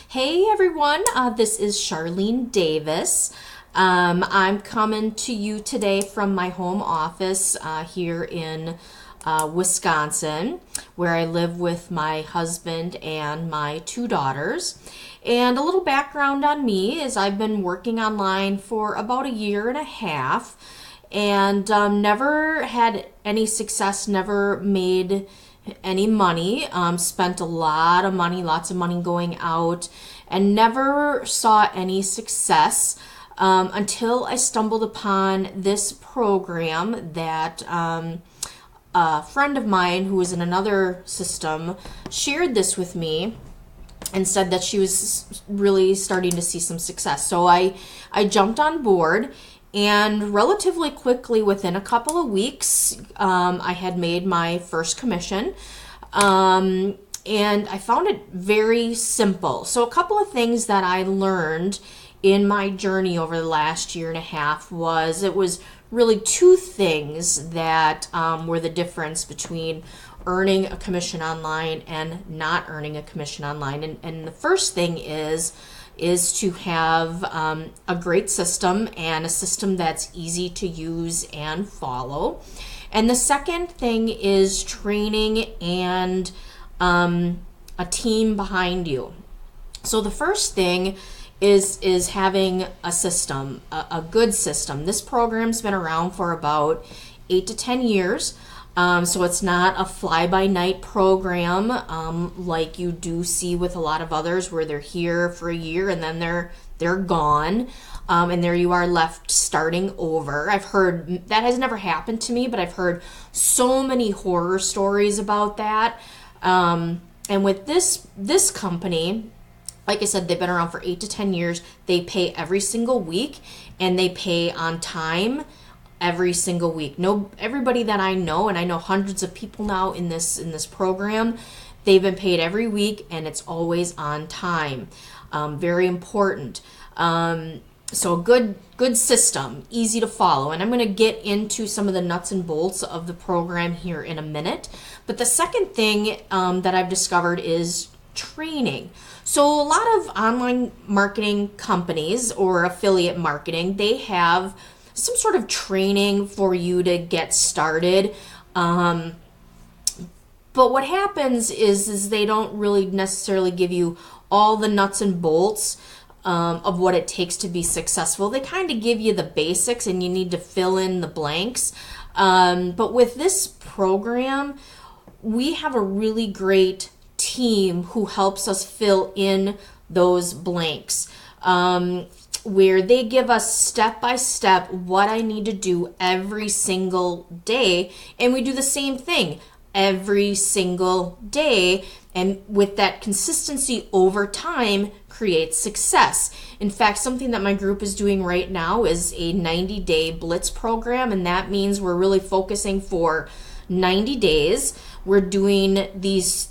Hey everyone, this is Charlene Davis. I'm coming to you today from my home office here in Wisconsin, where I live with my husband and my two daughters. And a little background on me is I've been working online for about a year and a half and never had any success, never made any money, spent a lot of money, lots of money going out, and never saw any success until I stumbled upon this program that a friend of mine who was in another system shared this with me and said that she was really starting to see some success. So I jumped on board, and relatively quickly, within a couple of weeks, I had made my first commission. And I found it very simple. So a couple of things that I learned in my journey over the last year and a half was it was really two things that were the difference between earning a commission online and not earning a commission online. And the first thing is to have a great system and a system that's easy to use and follow. And the second thing is training and a team behind you. So the first thing is having a system, a good system. This program's been around for about 8 to 10 years. So it's not a fly-by-night program like you do see with a lot of others where they're here for a year and then they're gone. And there you are left starting over. I've heard that has never happened to me, but I've heard so many horror stories about that. And with this company, like I said, they've been around for 8 to 10 years. They pay every single week, and they pay on time every single week. No, everybody that I know, and I know hundreds of people now in this program, they've been paid every week, and it's always on time. Very important. So a good system, easy to follow. And I'm going to get into some of the nuts and bolts of the program here in a minute. But the second thing that I've discovered is training. So a lot of online marketing companies or affiliate marketing, they have some sort of training for you to get started. But what happens is they don't really necessarily give you all the nuts and bolts of what it takes to be successful. They kind of give you the basics and you need to fill in the blanks. But with this program, we have a really great team who helps us fill in those blanks, where they give us step by step what I need to do every single day, and we do the same thing every single day, and with that consistency over time creates success. In fact, something that my group is doing right now is a 90-day blitz program, and that means we're really focusing for 90 days. We're doing these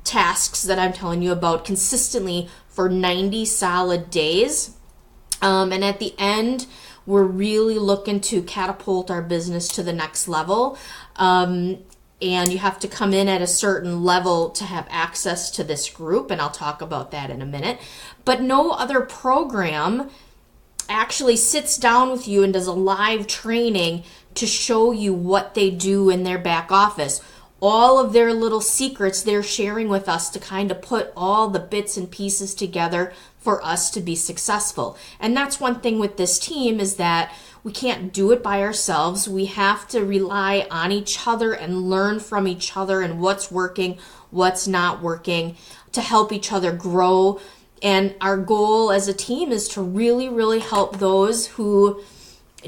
tasks that I'm telling you about consistently for 90 solid days. And at the end, we're really looking to catapult our business to the next level. And you have to come in at a certain level to have access to this group, and I'll talk about that in a minute. But no other program actually sits down with you and does a live training to show you what they do in their back office. All of their little secrets they're sharing with us to kind of put all the bits and pieces together for us to be successful. And that's one thing with this team is that we can't do it by ourselves. We have to rely on each other and learn from each other and what's working, what's not working to help each other grow. And our goal as a team is to really, really help those who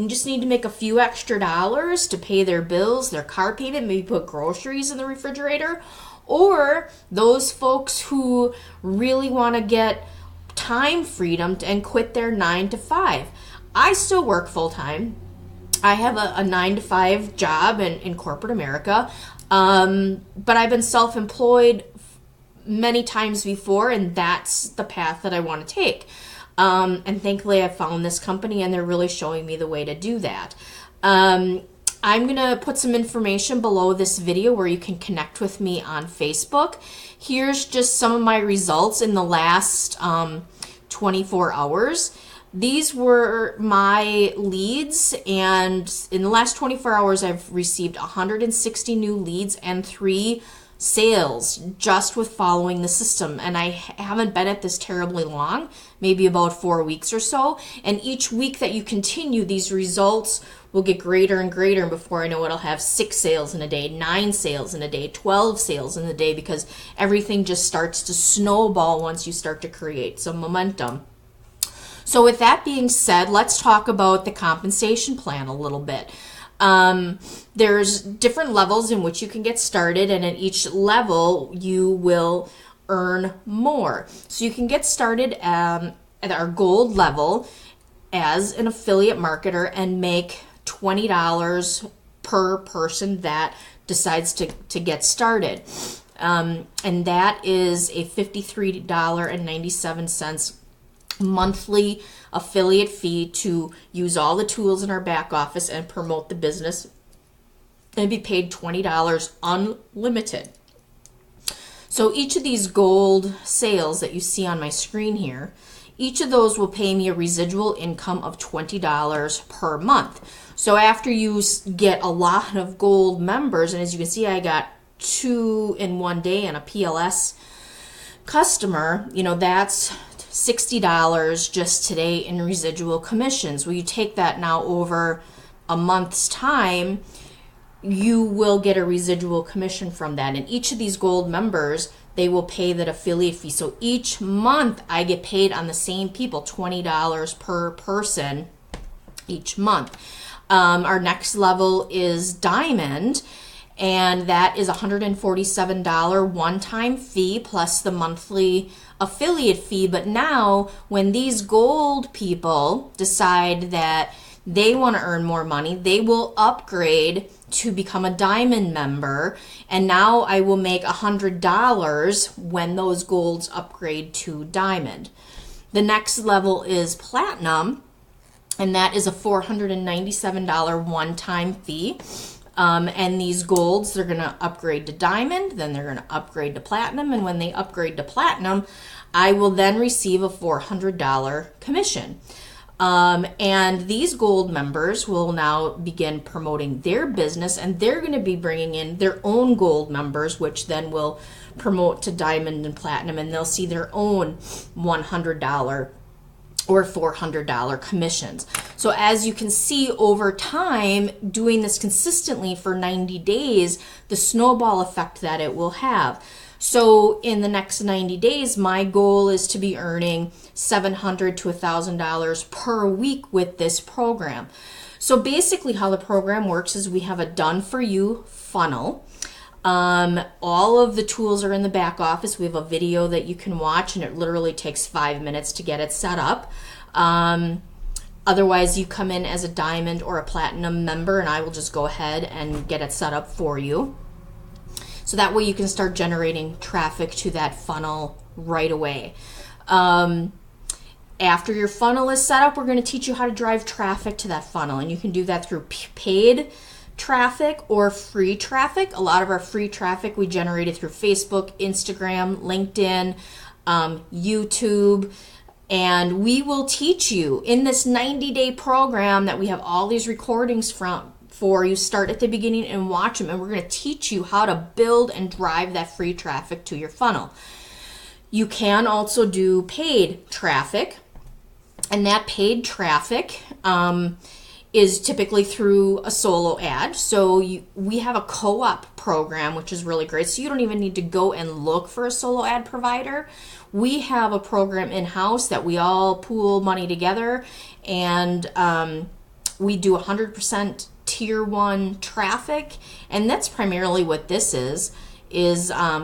just need to make a few extra dollars to pay their bills, their car payment, maybe put groceries in the refrigerator, or those folks who really want to get time freedom and quit their 9 to 5. I still work full time. I have a 9 to 5 job in corporate America, but I've been self-employed many times before, and that's the path that I want to take. And thankfully I found this company and they're really showing me the way to do that. I'm going to put some information below this video where you can connect with me on Facebook. Here's just some of my results in the last 24 hours. These were my leads, and in the last 24 hours, I've received 160 new leads and 3 sales just with following the system. And I haven't been at this terribly long, maybe about 4 weeks or so. And each week that you continue, these results will get greater and greater. And before I know it, I'll have 6 sales in a day, 9 sales in a day, 12 sales in a day, because everything just starts to snowball once you start to create some momentum. So with that being said, let's talk about the compensation plan a little bit. There's different levels in which you can get started, and at each level you will earn more. So you can get started at our gold level as an affiliate marketer and make $20 per person that decides to get started. And that is a $53.97 monthly affiliate fee to use all the tools in our back office and promote the business and be paid $20 unlimited. So each of these gold sales that you see on my screen here, each of those will pay me a residual income of $20 per month. So after you get a lot of gold members, and as you can see, I got 2 in one day and a PLS customer, that's $60 just today in residual commissions. Well, you take that now over a month's time, you will get a residual commission from that. And each of these gold members, they will pay that affiliate fee. So each month I get paid on the same people, $20 per person each month. Our next level is Diamond, and that is $147 one-time fee plus the monthly affiliate fee. But now when these gold people decide that they want to earn more money, they will upgrade to become a diamond member, and now I will make $100 when those golds upgrade to diamond. The next level is platinum, and that is a $497 one-time fee. And these golds, they're going to upgrade to diamond, then they're going to upgrade to platinum, and when they upgrade to platinum, I will then receive a $400 commission. And these gold members will now begin promoting their business, and they're going to be bringing in their own gold members, which then will promote to diamond and platinum, and they'll see their own $100 or $400 commissions. So as you can see over time, doing this consistently for 90 days, the snowball effect that it will have. So in the next 90 days, my goal is to be earning $700 to $1,000 per week with this program. So basically how the program works is we have a done for you funnel. All of the tools are in the back office. We have a video that you can watch, and it literally takes 5 minutes to get it set up. Otherwise, you come in as a diamond or a platinum member, and I will just go ahead and get it set up for you. So that way you can start generating traffic to that funnel right away. After your funnel is set up, we're going to teach you how to drive traffic to that funnel, and you can do that through paid traffic or free traffic. A lot of our free traffic we generated through Facebook, Instagram, LinkedIn, YouTube, and we will teach you in this 90-day program that we have all these recordings for. You start at the beginning and watch them, and we're going to teach you how to build and drive that free traffic to your funnel. You can also do paid traffic, and that paid traffic is typically through a solo ad. So we have a co-op program, which is really great. So you don't even need to go and look for a solo ad provider. We have a program in-house that we all pool money together, and we do 100% tier 1 traffic, and that's primarily what this is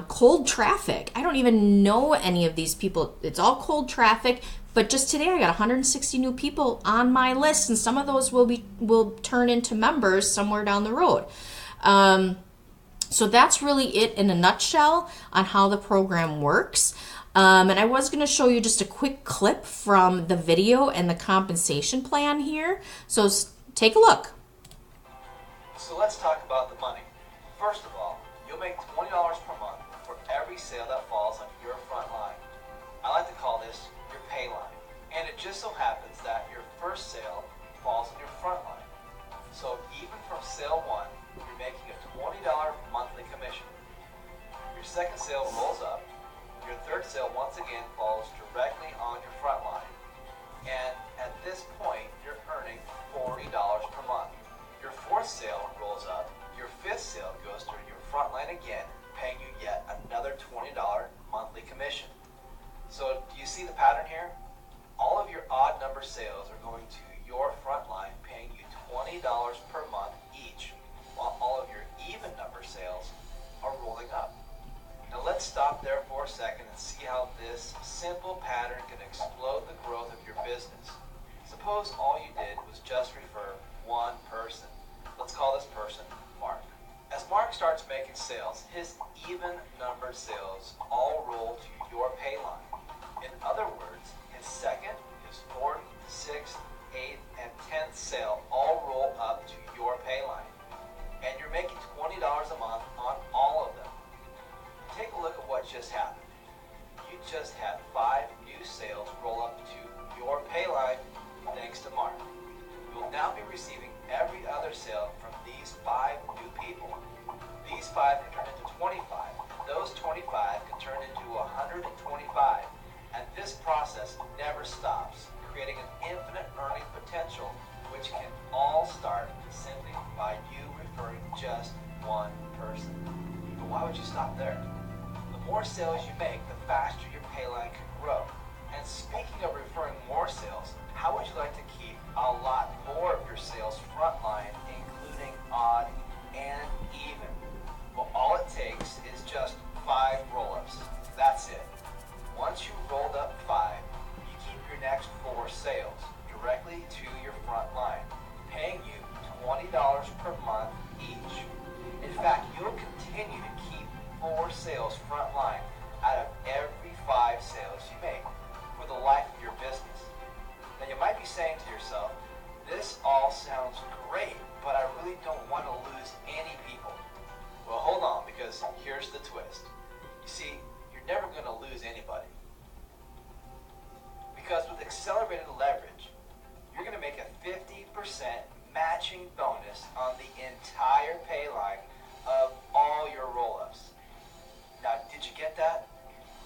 cold traffic. I don't even know any of these people. It's all cold traffic. But just today I got 160 new people on my list, and some of those will turn into members somewhere down the road. So that's really it in a nutshell on how the program works. And I was going to show you just a quick clip from the video and the compensation plan here. So take a look. So let's talk about the money. First of all, you'll make $20 per month for every sale that falls on your front line. I like to call this your pay line. And it just so happens that your first sale falls on your front line. So even from sale 1, you're making a $20 monthly commission. Your second sale rolls up. Your third sale once again falls directly on your front line. And at this point, you're earning $40 per month. Your fourth sale rolls up. Your fifth sale goes through your front line again, paying you yet another $20 monthly commission. So do you see the pattern here? All of your odd number sales are going to your front line, paying you $20 per month each, while all of your even number sales are rolling up. Now let's stop there for a second and see how this simple pattern can explode the growth of your business. Suppose all you did was just refer one person. Let's call this person Mark. As Mark starts making sales, his even numbered sales all roll to your pay line. In other words, his second, his fourth, sixth, eighth, and 10th sale all roll up to your pay line. And you're making $20 a month on all of them. Take a look at what just happened. You just had 5 new sales roll up to your pay line thanks to Mark. You will now be receiving every other sale from these 5 new people. These 5 can turn into 25. Those 25 can turn into 125. And this process never stops, creating an infinite earning potential, which can all start simply by you referring just one person. But why would you stop there? The more sales you make, the faster your pay line can grow. And speaking of referring more sales, how would you like to keep a lot more of your sales front line, including odd and even? Well, all it takes is just 5 roll-ups. That's it. Once you've rolled up 5, you keep your next 4 sales directly to your front line, paying you $20 per month each. In fact, you'll continue to keep 4 sales front line out of every 5 sales you make for the life of your business. Now you might be saying to yourself, this all sounds great, but I really don't want to lose any people. Well, hold on, because here's the twist. You see, you're never going to lose anybody. Because with accelerated leverage, you're going to make a 50% matching bonus on the entire pay line of all your roll-ups. Now, did you get that?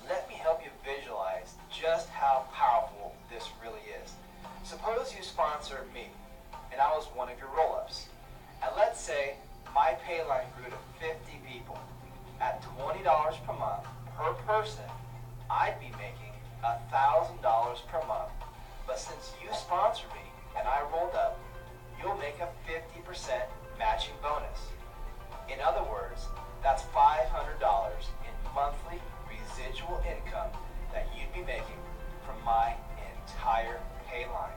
Let me help you visualize just how powerful this really is. Suppose you sponsored me, and I was one of your roll-ups. And let's say my pay line grew to 50 people. At $20 per month per person, I'd be making $1,000 per month. But since you sponsored me and I rolled up, you'll make a 50% matching bonus. In other words, that's $500 in monthly residual income that you'd be making from my entire pay line.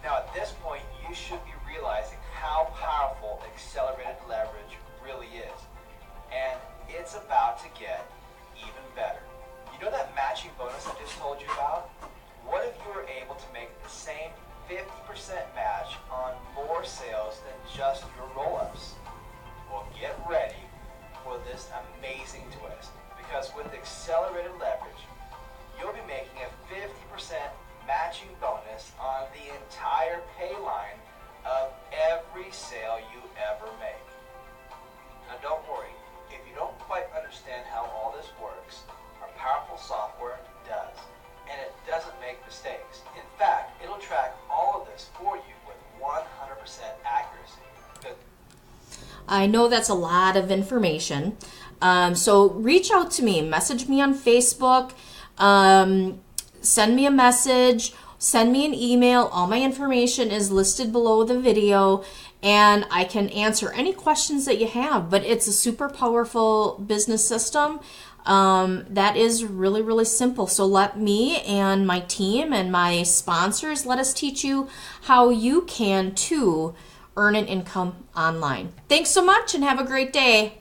Now at this point, you should be realizing how powerful accelerated leverage really is. And it's about to get even better. You know that matching bonus I just told you about? What if you were able to make the same 50% match on more sales than just your roll-ups? Well, get ready for this amazing twist, because with accelerated leverage, you'll be making a 50% matching bonus on the entire pay line of every sale you ever make. Now don't worry, if you don't quite understand how all this works, our powerful software does, and it doesn't make mistakes. In fact, it'll track all of this for you with 100% accuracy. I know that's a lot of information. So reach out to me, message me on Facebook, send me a message, send me an email. All my information is listed below the video, and I can answer any questions that you have. But it's a super powerful business system that is really, really simple. So let me and my team and my sponsors, let us teach you how you can too earn an income online. Thanks so much and have a great day.